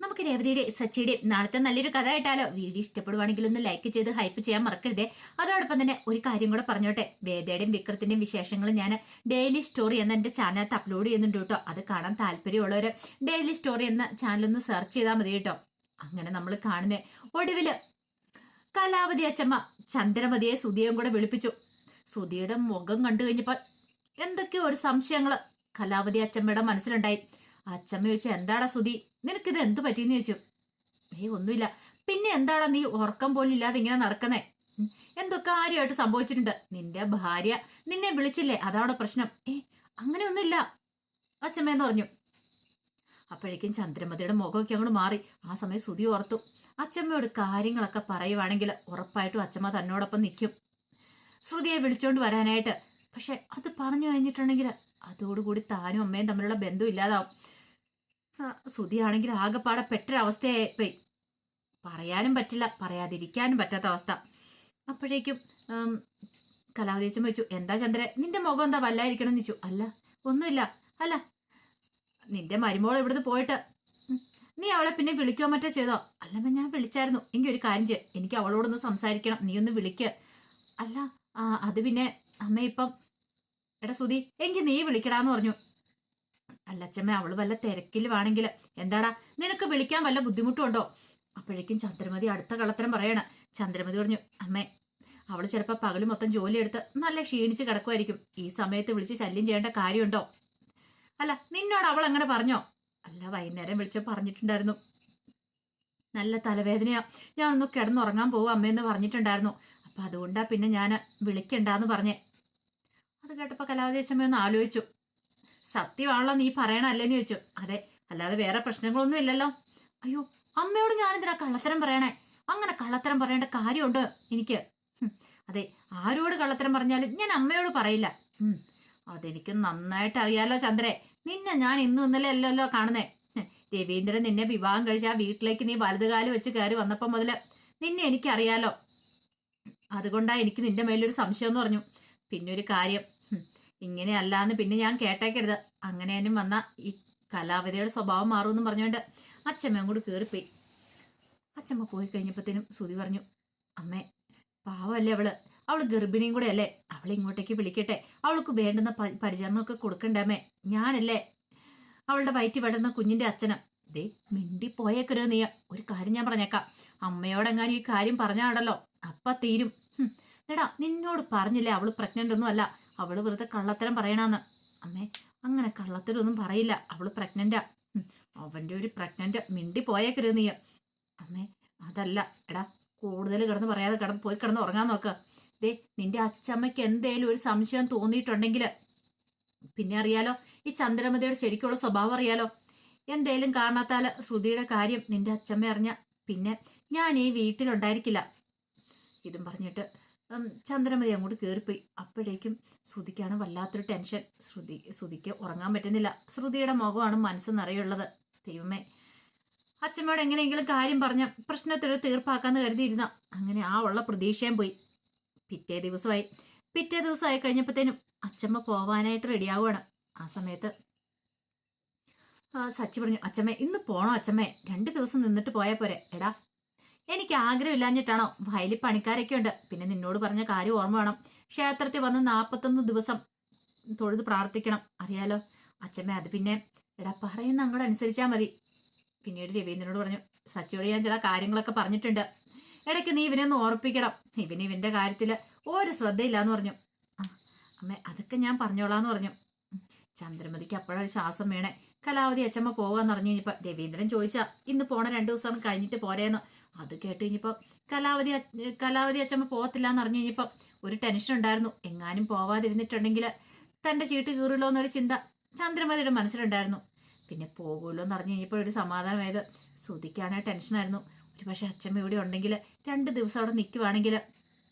നമുക്ക് രേവതിയുടെ സച്ചിയുടെ നാളത്തെ നല്ലൊരു കഥ കേട്ടാലോ? വീഡിയോ ഇഷ്ടപ്പെടുവാണെങ്കിൽ ഒന്ന് ലൈക്ക് ചെയ്ത് ഹൈപ്പ് ചെയ്യാൻ മറക്കരുതേ. അതോടൊപ്പം തന്നെ ഒരു കാര്യം കൂടെ പറഞ്ഞോട്ടെ, വേദയുടെയും വിക്രത്തിന്റെയും വിശേഷങ്ങൾ ഞാൻ ഡെയിലി സ്റ്റോറി എന്ന എന്റെ ചാനലിനകത്ത് അപ്ലോഡ് ചെയ്യുന്നുണ്ട് കേട്ടോ. അത് കാണാൻ താല്പര്യമുള്ളവര് ഡെയിലി സ്റ്റോറി എന്ന ചാനലൊന്ന് സെർച്ച് ചെയ്താൽ മതി കേട്ടോ. അങ്ങനെ നമ്മൾ കാണുന്നേ, ഒടുവില് കലാവതി അച്ചമ്മ ചന്ദ്രമതിയെ സുധിയും കൂടെ വിളിപ്പിച്ചു. സുധിയുടെ മുഖം കണ്ടു കഴിഞ്ഞപ്പോ എന്തൊക്കെയോ ഒരു സംശയങ്ങള് കലാവതി അച്ചമ്മയുടെ മനസ്സിലുണ്ടായി. അച്ചമ്മ ചോദിച്ചു, എന്താടാ സുധി, നിനക്കിത് എന്ത് പറ്റിയെന്ന് ചോദിച്ചു. ഒന്നുമില്ല. പിന്നെ എന്താടാ നീ ഉറക്കം പോലും ഇല്ലാതെ ഇങ്ങനെ നടക്കുന്നേ? എന്തൊക്കെ കാര്യമായിട്ട് സംഭവിച്ചിട്ടുണ്ട്. നിന്റെ ഭാര്യ നിന്നെ വിളിച്ചില്ലേ, അതാണ് പ്രശ്നം. അങ്ങനെയൊന്നുമില്ല അച്ചമ്മയെന്ന് പറഞ്ഞു. അപ്പോഴേക്കും ചന്ദ്രമതിയുടെ മുഖമൊക്കെ അങ്ങോട്ട് മാറി. ആ സമയം സുധി ഓർത്തു, അച്ചമ്മയോട് കാര്യങ്ങളൊക്കെ പറയുവാണെങ്കിൽ ഉറപ്പായിട്ടും അച്ചമ്മ തന്നോടൊപ്പം നിൽക്കും ശ്രുതിയെ വിളിച്ചോണ്ട് വരാനായിട്ട്. പക്ഷെ അത് പറഞ്ഞു കഴിഞ്ഞിട്ടുണ്ടെങ്കിൽ അതോടുകൂടി താനും അമ്മയും തമ്മിലുള്ള ബന്ധം ഇല്ലാതാവും. ശ്രുതിയാണെങ്കിൽ ആകെപ്പാടെ പെട്ടൊരവസ്ഥയായി. പറയാനും പറ്റില്ല, പറയാതിരിക്കാനും പറ്റാത്ത അവസ്ഥ. അപ്പോഴേക്കും കലാവതീച്ചൻ വെച്ചു, എന്താ ചന്ദ്രൻ, നിന്റെ മുഖം എന്താ വല്ലായിരിക്കണം എന്ന് ചോദിച്ചു. അല്ല ഒന്നുമില്ല. അല്ല, നിന്റെ മരുമോൾ ഇവിടുന്ന് പോയിട്ട് നീ അവളെ പിന്നെ വിളിക്കോ മറ്റോ ചെയ്തോ? അല്ലമ്മ, ഞാൻ വിളിച്ചായിരുന്നു. എങ്കിൽ ഒരു കാര്യം ചെയ്യ, എനിക്ക് അവളോടൊന്ന് സംസാരിക്കണം, നീ ഒന്ന് വിളിക്ക്. അല്ല അത് പിന്നെ അമ്മ ഇപ്പം, എടാ സുധി, എങ്കിൽ നീ വിളിക്കടാന്ന് പറഞ്ഞു. അല്ലച്ചമ്മ, അവള് വല്ല തിരക്കിലുവാണെങ്കിൽ എന്താടാ, നിനക്ക് വിളിക്കാൻ വല്ല ബുദ്ധിമുട്ടുണ്ടോ? അപ്പോഴേക്കും ചന്ദ്രമതി അടുത്ത കള്ളത്തരം പറയണ. ചന്ദ്രമതി പറഞ്ഞു, അമ്മേ, അവള് ചിലപ്പോ പകല് മൊത്തം ജോലിയെടുത്ത് നല്ല ക്ഷീണിച്ച് കിടക്കുമായിരിക്കും. ഈ സമയത്ത് വിളിച്ച് ശല്യം ചെയ്യേണ്ട കാര്യമുണ്ടോ? അല്ല, നിന്നോട് അവൾ അങ്ങനെ പറഞ്ഞോ? അല്ല, വൈകുന്നേരം വിളിച്ച് പറഞ്ഞിട്ടുണ്ടായിരുന്നു, നല്ല തലവേദനയാ, ഞാനൊന്ന് കിടന്നുറങ്ങാൻ പോവും അമ്മയെന്ന് പറഞ്ഞിട്ടുണ്ടായിരുന്നു. അപ്പൊ അതുകൊണ്ടാ പിന്നെ ഞാൻ വിളിക്കണ്ടെന്ന് പറഞ്ഞേ. അത് കേട്ടപ്പോ കലാവതി അച്ഛമ്മ ഒന്ന് ആലോചിച്ചു. സത്യമാണല്ലോ നീ പറയണല്ലേന്ന് ചോദിച്ചു. അതെ, അല്ലാതെ വേറെ പ്രശ്നങ്ങളൊന്നും ഇല്ലല്ലോ. അയ്യോ, അമ്മയോട് ഞാനെന്തിനാ കള്ളത്തരം പറയണേ? അങ്ങനെ കള്ളത്തരം പറയേണ്ട കാര്യമുണ്ട് എനിക്ക്? അതെ, ആരോട് കള്ളത്തരം പറഞ്ഞാലും ഞാൻ അമ്മയോട് പറയില്ല. അതെനിക്ക് നന്നായിട്ട് അറിയാലോ ചന്ദ്രേ. നിന്നെ ഞാൻ ഇന്നും ഇന്നലെ അല്ലല്ലോ കാണുന്നേ. രവീന്ദ്രൻ നിന്നെ വിവാഹം കഴിച്ച ആ വീട്ടിലേക്ക് നീ വലതുകാല് വെച്ച് കയറി വന്നപ്പോ മുതല് നിന്നെ എനിക്കറിയാലോ. അതുകൊണ്ടാ എനിക്ക് നിന്റെ മേലൊരു സംശയം എന്ന് പറഞ്ഞു. പിന്നെ ഒരു കാര്യം, ഇങ്ങനെയല്ലാന്ന് പിന്നെ ഞാൻ കേട്ടേക്കരുത്. അങ്ങനെയാനും വന്ന ഈ കലാവതിയുടെ സ്വഭാവം മാറുമെന്ന് പറഞ്ഞുകൊണ്ട് അച്ഛമ്മ അങ്ങോട്ട് കയറിപ്പോയി. അച്ഛമ്മ പോയി കഴിഞ്ഞപ്പോഴത്തേനും സുധി പറഞ്ഞു, അമ്മേ, പാവല്ലേ അവള് ഗർഭിണിയും കൂടെ അല്ലേ, അവളെ ഇങ്ങോട്ടേക്ക് വിളിക്കട്ടെ, അവൾക്ക് വേണ്ടുന്ന പരിചരണമൊക്കെ കൊടുക്കണ്ടേ. ഞാനല്ലേ അവളുടെ വയറ്റി വിടുന്ന കുഞ്ഞിന്റെ അച്ഛനും. ദേ, മിണ്ടിപ്പോയേക്കരുത് നീ. ഒരു കാര്യം ഞാൻ പറഞ്ഞേക്കാം, അമ്മയോടെങ്ങാനും ഈ കാര്യം പറഞ്ഞാടല്ലോ അപ്പ തീരും. എടാ, നിന്നോട് പറഞ്ഞില്ലേ അവള് പ്രഗ്നന്റ് ഒന്നും അല്ല, അവള് വെറുതെ കള്ളത്തരം പറയണന്ന്. അമ്മേ, അങ്ങനെ കള്ളത്തരൊന്നും പറയില്ല, അവള് പ്രഗ്നന്റാ. അവന്റെ ഒരു പ്രഗ്നന്റ്, മിണ്ടിപ്പോയേക്കരുത് നീ. അമ്മേ, അതല്ല. എടാ, കൂടുതൽ കിടന്ന് പറയാതെ പോയി കിടന്ന് ഉറങ്ങാൻ നോക്ക്. ദേ, നിന്റെ അച്ചമ്മയ്ക്ക് എന്തേലും ഒരു സംശയം തോന്നിയിട്ടുണ്ടെങ്കിൽ പിന്നെ അറിയാലോ, ഈ ചന്ദ്രമതിയുടെ ശരിക്കുള്ള സ്വഭാവം അറിയാലോ. എന്തേലും കാരണത്താല് ശ്രുതിയുടെ കാര്യം നിന്റെ അച്ചമ്മ അറിഞ്ഞ പിന്നെ ഞാൻ ഈ വീട്ടിലുണ്ടായിരിക്കില്ല. ഇതും പറഞ്ഞിട്ട് ചന്ദ്രമതി അങ്ങോട്ട് കയറിപ്പോയി. അപ്പോഴേക്കും ശ്രുതിക്കാണ് വല്ലാത്തൊരു ടെൻഷൻ. ശ്രുതിക്ക് ഉറങ്ങാൻ പറ്റുന്നില്ല. ശ്രുതിയുടെ മുഖമാണ് മനസ്സ് നിറയുള്ളത്. ദൈവമേ, അച്ഛമ്മയോട് എങ്ങനെയെങ്കിലും കാര്യം പറഞ്ഞ പ്രശ്നത്തിലൊരു തീർപ്പാക്കാന്ന് കരുതിയിരുന്ന അങ്ങനെ ആ ഉള്ള പ്രതീക്ഷയും പോയി. പിറ്റേ ദിവസമായി കഴിഞ്ഞപ്പോഴത്തേനും അച്ഛമ്മ പോവാനായിട്ട് റെഡിയാവുകയാണ്. ആ സമയത്ത് സച്ചി പറഞ്ഞു, അച്ഛമ്മേ, ഇന്ന് പോണോ അച്ഛമ്മേ? 2 ദിവസം നിന്നിട്ട് പോയാൽ പോരെ? എടാ, എനിക്ക് ആഗ്രഹമില്ലാഞ്ഞിട്ടാണോ? വയലിൽ പണിക്കാരൊക്കെ ഉണ്ട്. പിന്നെ നിന്നോട് പറഞ്ഞ കാര്യം ഓർമ്മ വേണം, ക്ഷേത്രത്തിൽ വന്ന് 41 ദിവസം തൊഴുത് പ്രാർത്ഥിക്കണം, അറിയാലോ. അച്ഛമ്മ, അത് പിന്നെ എടാ, പറയുന്ന അങ്ങോട്ട് അനുസരിച്ചാൽ മതി. പിന്നീട് രവീന്ദ്രനോട് പറഞ്ഞു, സച്ചിയോട് ഞാൻ ചില കാര്യങ്ങളൊക്കെ പറഞ്ഞിട്ടുണ്ട്, ഇടയ്ക്ക് നീ ഇവനെ ഒന്ന് ഓർപ്പിക്കണം. ഇവന്റെ കാര്യത്തില് ഒരു ശ്രദ്ധയില്ലാന്ന് പറഞ്ഞു. അമ്മേ, അതൊക്കെ ഞാൻ പറഞ്ഞോളാന്ന് പറഞ്ഞു. ചന്ദ്രമതിക്ക് അപ്പോഴൊരു ശ്വാസം വീണേ. കലാവതി അച്ഛമ്മ പോകാന്ന് പറഞ്ഞു കഴിഞ്ഞപ്പോ രവീന്ദ്രൻ ചോദിച്ചാ ഇന്ന് പോണ 2 ദിവസം കഴിഞ്ഞിട്ട് പോരേന്ന്. അത് കേട്ട് കഴിഞ്ഞപ്പോ കലാവതി അച്ഛമ്മ പോകത്തില്ല എന്ന് അറിഞ്ഞു കഴിഞ്ഞപ്പോ ഒരു ടെൻഷൻ ഉണ്ടായിരുന്നു. എങ്ങാനും പോവാതിരുന്നിട്ടുണ്ടെങ്കിൽ തന്റെ ചീട്ട് കീറുമല്ലോ എന്നൊരു ചിന്ത ചന്ദ്രമതിയുടെ മനസ്സിലുണ്ടായിരുന്നു. പിന്നെ പോകുമല്ലോ എന്ന് അറിഞ്ഞു കഴിഞ്ഞപ്പോൾ ഒരു സമാധാനമായത്. ശ്രുതിക്കാണെങ്കിൽ ടെൻഷനായിരുന്നു. ഒരു പക്ഷെ അച്ഛമ്മ ഇവിടെ ഉണ്ടെങ്കിൽ 2 ദിവസം അവിടെ നിൽക്കുവാണെങ്കിൽ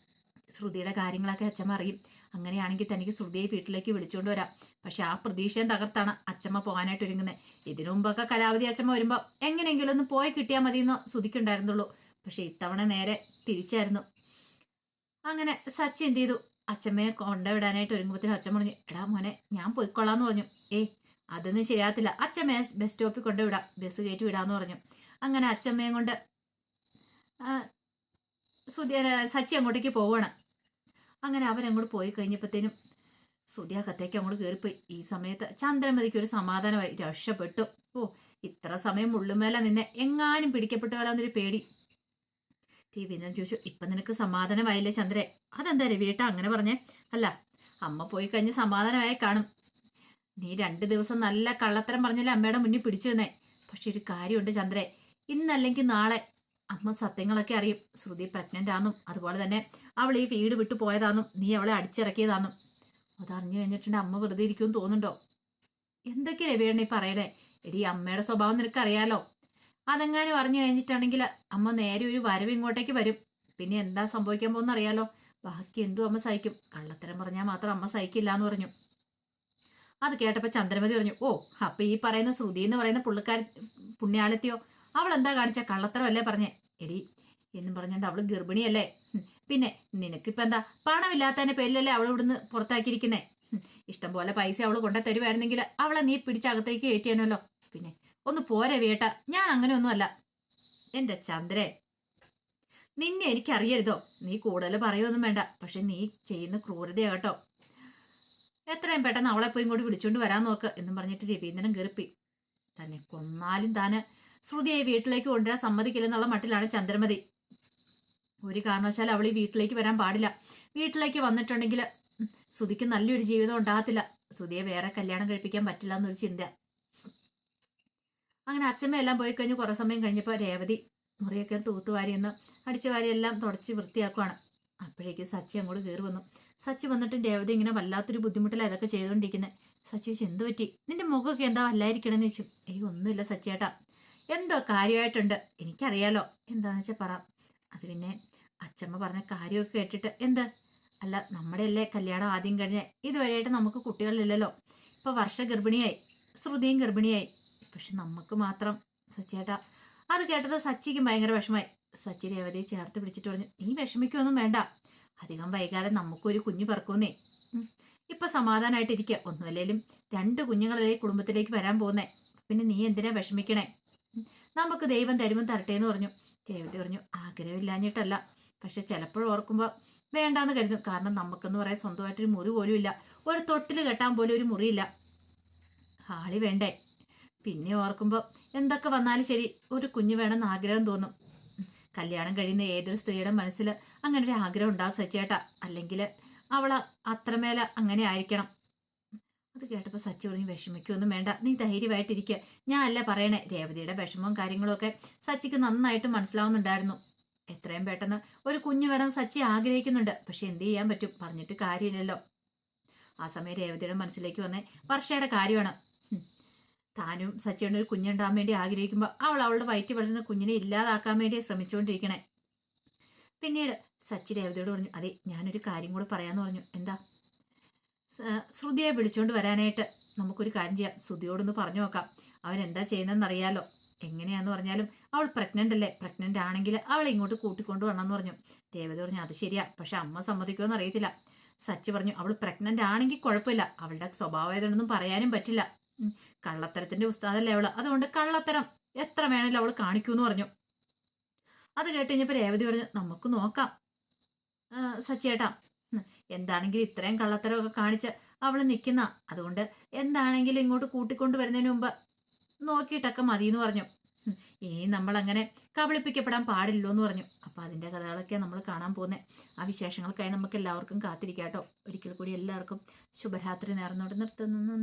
ശ്രുതിയുടെ കാര്യങ്ങളൊക്കെ അച്ഛമ്മ അറിയും. അങ്ങനെയാണെങ്കിൽ തനിക്ക് ശ്രുതിയെ വീട്ടിലേക്ക് വിളിച്ചുകൊണ്ട് വരാം. പക്ഷെ ആ പ്രതീക്ഷയും തകർത്താണ് അച്ഛമ്മ പോകാനായിട്ട് ഒരുങ്ങുന്നത്. ഇതിനു മുമ്പൊക്കെ കലാവതി അച്ഛമ്മ വരുമ്പോൾ എങ്ങനെയെങ്കിലും ഒന്ന് പോയി കിട്ടിയാൽ മതി എന്ന് ശ്രുതിക്കുണ്ടായിരുന്നുള്ളൂ. പക്ഷെ ഇത്തവണ നേരെ തിരിച്ചായിരുന്നു. അങ്ങനെ സച്ചി എന്ത് ചെയ്തു, അച്ഛമ്മയെ കൊണ്ടുവിടാനായിട്ട് ഒരുങ്ങുമ്പോഴത്തേനും അച്ഛൻ പറഞ്ഞു, എടാ മോനെ, ഞാൻ പോയിക്കൊള്ളാന്ന് പറഞ്ഞു. അതൊന്നും ശരിയാകത്തില്ല, അച്ഛമ്മയെ ബസ് സ്റ്റോപ്പിൽ കൊണ്ടുവിടാം, ബസ് കയറ്റി വിടാന്ന് പറഞ്ഞു. അങ്ങനെ അച്ചമ്മയും കൊണ്ട് സുധി സച്ചി അങ്ങോട്ടേക്ക് പോവുകയാണ്. അങ്ങനെ അവരങ്ങോട്ട് പോയി കഴിഞ്ഞപ്പോഴത്തേനും സുധി അകത്തേക്ക് അങ്ങോട്ട് കയറിപ്പോയി. ഈ സമയത്ത് ചന്ദ്രമതിക്ക് ഒരു സമാധാനമായി, രക്ഷപ്പെട്ടു. ഓ, ഇത്ര സമയം മുള്ളുമേല നിന്നെ എങ്ങാനും പിടിക്കപ്പെട്ടുപോലാന്നൊരു പേടി. രവീന്ദ്രൻ ചോദിച്ചു, ഇപ്പൊ നിനക്ക് സമാധാനമായില്ലേ ചന്ദ്രേ? അതെന്താ രവിയേട്ടാ അങ്ങനെ പറഞ്ഞേ? അല്ല, അമ്മ പോയി കഴിഞ്ഞ് സമാധാനമായി കാണും. നീ 2 ദിവസം നല്ല കള്ളത്തരം പറഞ്ഞല്ലേ അമ്മയുടെ മുന്നിൽ പിടിച്ചു തന്നേ. പക്ഷെ ഒരു കാര്യമുണ്ട് ചന്ദ്രേ, ഇന്നല്ലെങ്കിൽ നാളെ അമ്മ സത്യങ്ങളൊക്കെ അറിയും. ശ്രുതി പ്രഗ്നന്റ് ആണെന്നും അതുപോലെ തന്നെ അവൾ ഈ വീട് വിട്ടു പോയതാണെന്നും നീ അവളെ അടിച്ചിറക്കിയതാണെന്നും അതറിഞ്ഞു കഴിഞ്ഞിട്ടുണ്ട് അമ്മ വെറുതെ ഇരിക്കുമെന്ന് തോന്നുന്നുണ്ടോ? എന്തൊക്കെ രവിയാണ് ഈ പറയണേ? എടി, അമ്മയുടെ സ്വഭാവം നിനക്കറിയാലോ. അതെങ്ങാനും അറിഞ്ഞു കഴിഞ്ഞിട്ടാണെങ്കിൽ അമ്മ നേരെ ഒരു വരവ് ഇങ്ങോട്ടേക്ക് വരും. പിന്നെ എന്താ സംഭവിക്കാൻ പോകുന്ന അറിയാലോ. ബാക്കി എന്തും അമ്മ സഹിക്കും, കള്ളത്തരം പറഞ്ഞാൽ മാത്രം അമ്മ സഹിക്കില്ല എന്ന് പറഞ്ഞു. അത് കേട്ടപ്പോ ചന്ദ്രമതി പറഞ്ഞു, ഓ, അപ്പൊ ഈ പറയുന്ന ശ്രുതി എന്ന് പറയുന്ന പുണ്യാളത്തിയോ അവൾ എന്താ കാണിച്ച കള്ളത്തരമല്ലേ പറഞ്ഞേ? എടി എന്നും പറഞ്ഞോണ്ട് അവള് ഗർഭിണിയല്ലേ. പിന്നെ നിനക്കിപ്പോ എന്താ, പണമില്ലാത്തതിന്റെ പേരിലല്ലേ അവൾ ഇവിടുന്ന് പുറത്താക്കിയിരിക്കുന്നേ? ഇഷ്ടംപോലെ പൈസ അവള് കൊണ്ടു തരുമായിരുന്നെങ്കിൽ അവളെ നീ പിടിച്ചകത്തേക്ക് കയറ്റിയാനല്ലോ. പിന്നെ ഒന്ന് പോരെ വേട്ട, ഞാൻ അങ്ങനെയൊന്നുമല്ല. എന്റെ ചന്ദ്രേ, നിന്നെ എനിക്കറിയരുതോ? നീ കൂടുതൽ പറയുമൊന്നും വേണ്ട, പക്ഷെ നീ ചെയ്യുന്ന ക്രൂരതയാ കേട്ടോ. എത്രയും പെട്ടെന്ന് അവളെ പോയി ഇങ്ങോട്ട് വിളിച്ചോണ്ട് വരാൻ നോക്ക് എന്നും പറഞ്ഞിട്ട് രവീന്ദ്രൻ കയറിപ്പി. തന്നെ കൊന്നാലും താന് ശ്രുതിയെ വീട്ടിലേക്ക് കൊണ്ടുവരാൻ സമ്മതിക്കില്ലെന്നുള്ള മട്ടിലാണ് ചന്ദ്രമതി. ഒരു കാരണവശാലും അവൾ ഈ വീട്ടിലേക്ക് വരാൻ പാടില്ല. വീട്ടിലേക്ക് വന്നിട്ടുണ്ടെങ്കിൽ ശ്രുതിക്ക് നല്ലൊരു ജീവിതം ഉണ്ടാകത്തില്ല. ശ്രുതിയെ വേറെ കല്യാണം കഴിപ്പിക്കാൻ പറ്റില്ല എന്നൊരു ചിന്ത. അങ്ങനെ അച്ഛമ്മ എല്ലാം പോയി കഴിഞ്ഞ് കുറെ സമയം കഴിഞ്ഞപ്പോൾ രേവതി മുറിയൊക്കെ തൂത്തുവാരി ഒന്ന് അടിച്ചു വാരി എല്ലാം തുടച്ച് വൃത്തിയാക്കുവാണ്. അപ്പോഴേക്ക് സച്ചി അങ്ങോട്ട് കയറി വന്നു. സച്ചി വന്നിട്ട് രേവതി ഇങ്ങനെ വല്ലാത്തൊരു ബുദ്ധിമുട്ടില്ല ഇതൊക്കെ ചെയ്തുകൊണ്ടിരിക്കുന്നത്. സച്ചി ചോദിച്ചു, എന്ത് പറ്റി? നിന്റെ മുഖമൊക്കെ എന്താ വല്ലായിരിക്കണമെന്ന് ചോദിച്ചു. ഒന്നുമില്ല സച്ചിയേട്ടാ, എന്തോ കാര്യമായിട്ടുണ്ട്. എനിക്കറിയാലോ, എന്താന്ന് വെച്ചാൽ പറ. അത് പിന്നെ അച്ഛമ്മ പറഞ്ഞ കാര്യമൊക്കെ കേട്ടിട്ട് എന്ത്? അല്ല, നമ്മുടെ അല്ലേ കല്യാണം ആദ്യം കഴിഞ്ഞ് ഇതുവരെയായിട്ട് നമുക്ക് കുട്ടികളില്ലല്ലോ. ഇപ്പൊ വർഷ ഗർഭിണിയായി, ശ്രുതിയും ഗർഭിണിയായി. പക്ഷെ നമുക്ക് മാത്രം. സച്ചിയേട്ടാ, അത് കേട്ടത് സച്ചിക്ക് ഭയങ്കര വിഷമായി. സച്ചി രേവതിയെ ചേർത്ത് പിടിച്ചിട്ട് പറഞ്ഞു, നീ വിഷമിക്കൊന്നും വേണ്ട, അധികം വൈകാതെ നമുക്കൊരു കുഞ്ഞു പിറക്കുന്നേ. ഇപ്പൊ സമാധാനമായിട്ടിരിക്കുക. ഒന്നുമല്ലേലും 2 കുഞ്ഞുങ്ങളല്ലേ കുടുംബത്തിലേക്ക് വരാൻ പോകുന്നേ. പിന്നെ നീ എന്തിനാ വിഷമിക്കണേ? നമുക്ക് ദൈവം തരുമ്പോൾ തരട്ടെ എന്ന് പറഞ്ഞു. രേവതി പറഞ്ഞു, ആഗ്രഹമില്ലാഞ്ഞിട്ടല്ല, പക്ഷെ ചിലപ്പോൾ ഓർക്കുമ്പോൾ വേണ്ടാന്ന് കരുതും. കാരണം നമുക്കെന്ന് പറയാൻ സ്വന്തമായിട്ടൊരു മുറി പോലും ഇല്ല. ഒരു തൊട്ടിൽ കെട്ടാൻ പോലും ഒരു മുറിയില്ല. ഹാളി വേണ്ടേ? പിന്നെ ഓർക്കുമ്പോൾ എന്തൊക്കെ വന്നാലും ശരി ഒരു കുഞ്ഞു വേണമെന്ന് ആഗ്രഹം തോന്നും. കല്യാണം കഴിയുന്ന ഏതൊരു സ്ത്രീയുടെ മനസ്സിൽ അങ്ങനെ ഒരു ആഗ്രഹം ഉണ്ടാകും സച്ചേട്ടാ. അല്ലെങ്കിൽ അവള് അത്രമേല അങ്ങനെ ആയിരിക്കണം. അത് കേട്ടപ്പോൾ സച്ചി പറഞ്ഞു, വിഷമിക്കൊന്നും വേണ്ട, നീ ധൈര്യമായിട്ടിരിക്കുക. ഞാൻ അല്ല പറയണേ, രേവതിയുടെ വിഷമവും കാര്യങ്ങളും ഒക്കെ സച്ചിക്ക് നന്നായിട്ട് മനസ്സിലാവുന്നുണ്ടായിരുന്നു. എത്രയും പെട്ടെന്ന് ഒരു കുഞ്ഞു വേണം സച്ചി ആഗ്രഹിക്കുന്നുണ്ട്. പക്ഷെ എന്ത് ചെയ്യാൻ പറ്റും, പറഞ്ഞിട്ട് കാര്യമില്ലല്ലോ. ആ സമയം രേവതിയുടെ മനസ്സിലേക്ക് വന്നേ വർഷയുടെ കാര്യമാണ്. താനും സച്ചിയുടെ ഒരു കുഞ്ഞുണ്ടാകാൻ വേണ്ടി ആഗ്രഹിക്കുമ്പോൾ അവൾ അവളുടെ വയറ്റിൽ വളരുന്ന കുഞ്ഞിനെ ഇല്ലാതാക്കാൻ വേണ്ടി ശ്രമിച്ചുകൊണ്ടിരിക്കണേ. പിന്നീട് സച്ചി രേവതിയോട് പറഞ്ഞു, അതെ ഞാനൊരു കാര്യം കൂടെ പറയാന്ന് പറഞ്ഞു. എന്താ? ശ്രുതിയെ വിളിച്ചോണ്ട് വരാനായിട്ട് നമുക്കൊരു കാര്യം ചെയ്യാം. ശ്രുതിയോടൊന്ന് പറഞ്ഞു നോക്കാം, അവൻ എന്താ ചെയ്യുന്നതെന്ന് അറിയാലോ. എങ്ങനെയാന്ന് പറഞ്ഞാലും അവൾ പ്രഗ്നന്റ് അല്ലേ, പ്രഗ്നന്റ് ആണെങ്കിൽ അവളെ ഇങ്ങോട്ട് കൂട്ടിക്കൊണ്ടു വരണമെന്ന് പറഞ്ഞു. രേവതി പറഞ്ഞു, അത് ശരിയാ, പക്ഷെ അമ്മ സമ്മതിക്കുമെന്ന് അറിയത്തില്ല. സച്ചി പറഞ്ഞു, അവൾ പ്രഗ്നന്റ് ആണെങ്കിൽ കുഴപ്പമില്ല, അവളുടെ സ്വഭാവമായതൊന്നും പറയാനും പറ്റില്ല. കള്ളത്തരത്തിന്റെ ഉസ്താദല്ലേ അവള്, അതുകൊണ്ട് കള്ളത്തരം എത്ര വേണേലും അവള് കാണിക്കൂന്ന് പറഞ്ഞു. അത് കേട്ട് കഴിഞ്ഞപ്പോ രേവതി പറഞ്ഞു, നമുക്ക് നോക്കാം സച്ചിയേട്ടാ, എന്താണെങ്കിലും ഇത്രയും കള്ളത്തരമൊക്കെ കാണിച്ച് അവള് നിൽക്കുന്ന, അതുകൊണ്ട് എന്താണെങ്കിലും ഇങ്ങോട്ട് കൂട്ടിക്കൊണ്ട് വരുന്നതിന് മുമ്പ് നോക്കിയിട്ടൊക്കെ മതിയെന്ന് പറഞ്ഞു. ഇനി നമ്മൾ അങ്ങനെ കബളിപ്പിക്കപ്പെടാൻ പാടില്ലോ എന്ന് പറഞ്ഞു. അപ്പൊ അതിന്റെ കഥകളൊക്കെ നമ്മൾ കാണാൻ പോകുന്നത്. ആ വിശേഷങ്ങൾക്കായി നമുക്ക് എല്ലാവർക്കും കാത്തിരിക്കാട്ടോ. ഒരിക്കൽ കൂടി എല്ലാവർക്കും ശുഭരാത്രി നേർന്നോട് നിർത്തുന്നു.